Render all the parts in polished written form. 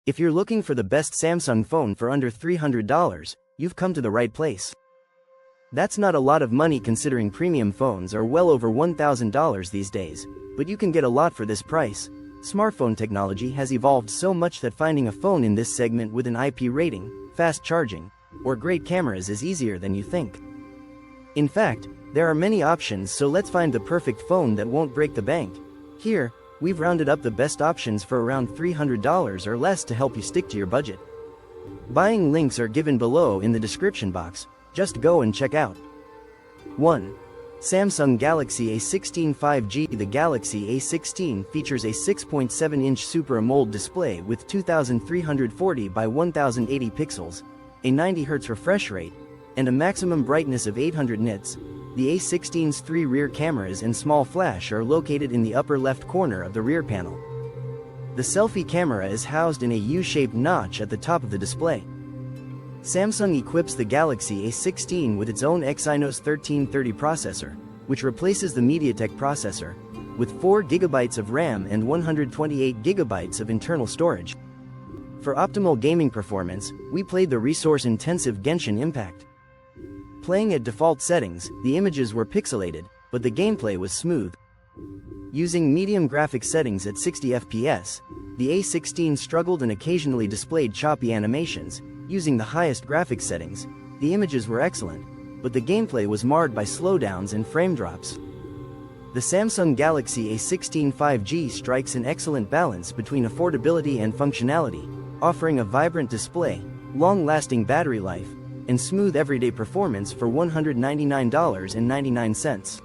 If you're looking for the best Samsung phone for under $300, you've come to the right place. That's not a lot of money considering premium phones are well over $1,000 these days, but you can get a lot for this price. Smartphone technology has evolved so much that finding a phone in this segment with an IP rating, fast charging, or great cameras is easier than you think. In fact, there are many options, so let's find the perfect phone that won't break the bank. Here, we've rounded up the best options for around $300 or less to help you stick to your budget. Buying links are given below in the description box, just go and check out. 1. Samsung Galaxy A16 5G. The Galaxy A16 features a 6.7-inch Super AMOLED display with 2340 by 1080 pixels, a 90 Hz refresh rate, and a maximum brightness of 800 nits. The A16's 3 rear cameras and small flash are located in the upper left corner of the rear panel. The selfie camera is housed in a U-shaped notch at the top of the display. Samsung equips the Galaxy A16 with its own Exynos 1330 processor, which replaces the MediaTek processor, with 4GB of RAM and 128GB of internal storage. For optimal gaming performance, we played the resource-intensive Genshin Impact. Playing at default settings, the images were pixelated, but the gameplay was smooth. Using medium graphics settings at 60 FPS, the A16 struggled and occasionally displayed choppy animations. Using the highest graphics settings, the images were excellent, but the gameplay was marred by slowdowns and frame drops. The Samsung Galaxy A16 5G strikes an excellent balance between affordability and functionality, offering a vibrant display, long-lasting battery life, and smooth everyday performance for $199.99.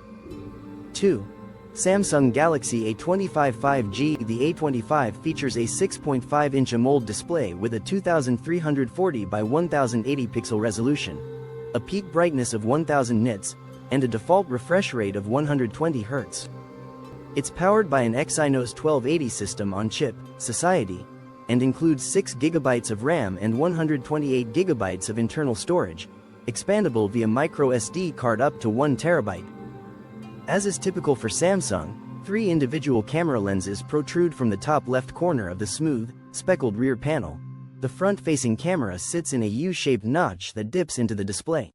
2. Samsung Galaxy A25 5G. The A25 features a 6.5-inch AMOLED display with a 2340 by 1080 pixel resolution, a peak brightness of 1000 nits, and a default refresh rate of 120 Hz. It's powered by an Exynos 1280 system on chip, Society, and includes 6GB of RAM and 128GB of internal storage, expandable via microSD card up to 1TB. As is typical for Samsung, 3 individual camera lenses protrude from the top left corner of the smooth, speckled rear panel. The front-facing camera sits in a U-shaped notch that dips into the display.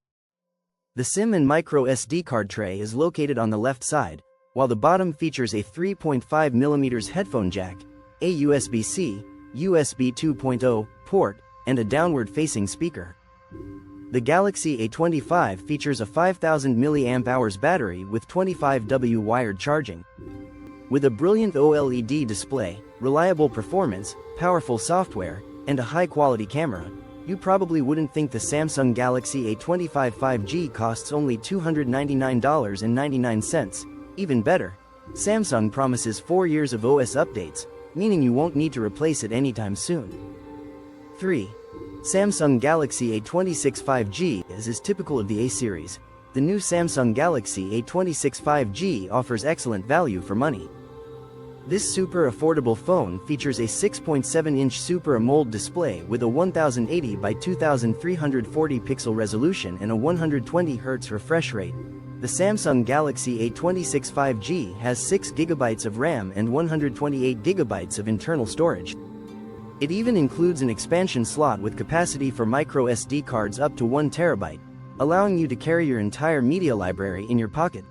The SIM and microSD card tray is located on the left side, while the bottom features a 3.5mm headphone jack, a USB-C, USB 2.0 port, and a downward-facing speaker. The Galaxy A25 features a 5000 mAh battery with 25W wired charging. With a brilliant OLED display, reliable performance, powerful software, and a high-quality camera, you probably wouldn't think the Samsung Galaxy A25 5G costs only $299.99. Even better, Samsung promises 4 years of OS updates, meaning you won't need to replace it anytime soon. 3. Samsung Galaxy A26 5G. As is typical of the A series, the new Samsung Galaxy A26 5G offers excellent value for money. This super affordable phone features a 6.7-inch Super AMOLED display with a 1080 by 2340 pixel resolution and a 120 Hz refresh rate. The Samsung Galaxy A26 5G has 6GB of RAM and 128GB of internal storage. It even includes an expansion slot with capacity for microSD cards up to 1TB, allowing you to carry your entire media library in your pocket.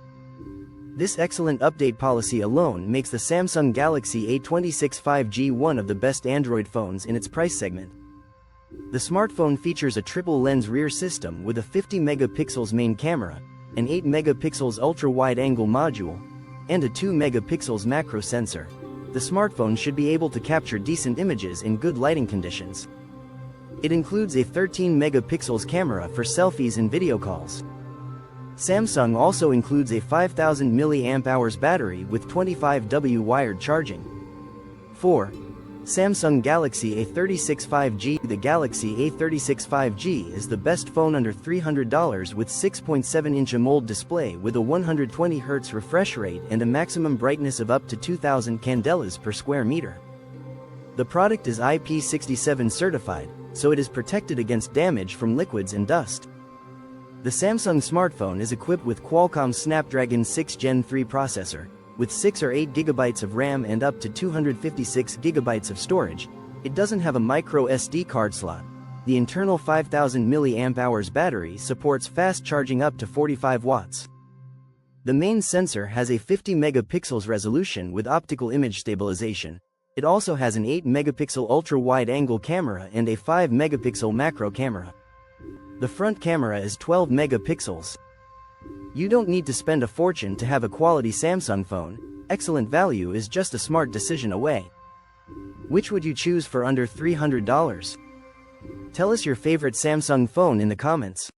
This excellent update policy alone makes the Samsung Galaxy A26 5G one of the best Android phones in its price segment. The smartphone features a triple-lens rear system with a 50 megapixels main camera, an 8 megapixels ultra-wide-angle module, and a 2 megapixels macro sensor. The smartphone should be able to capture decent images in good lighting conditions. It includes a 13 megapixels camera for selfies and video calls. Samsung also includes a 5000 mAh battery with 25W wired charging. 4. Samsung Galaxy A36 5G. The Galaxy A36 5G is the best phone under $300 with 6.7-inch AMOLED display with a 120 Hz refresh rate and a maximum brightness of up to 2000 candelas per square meter. The product is IP67 certified, so it is protected against damage from liquids and dust. The Samsung smartphone is equipped with Qualcomm's Snapdragon 6 Gen 3 processor, with 6 or 8 GB of RAM and up to 256 GB of storage, It doesn't have a micro SD card slot. The internal 5000 mAh battery supports fast charging up to 45 watts. The main sensor has a 50 megapixels resolution with optical image stabilization. It also has an 8 megapixel ultra-wide-angle camera and a 5 megapixel macro camera. The front camera is 12 megapixels. You don't need to spend a fortune to have a quality Samsung phone. Excellent value is just a smart decision away. Which would you choose for under $300? Tell us your favorite Samsung phone in the comments.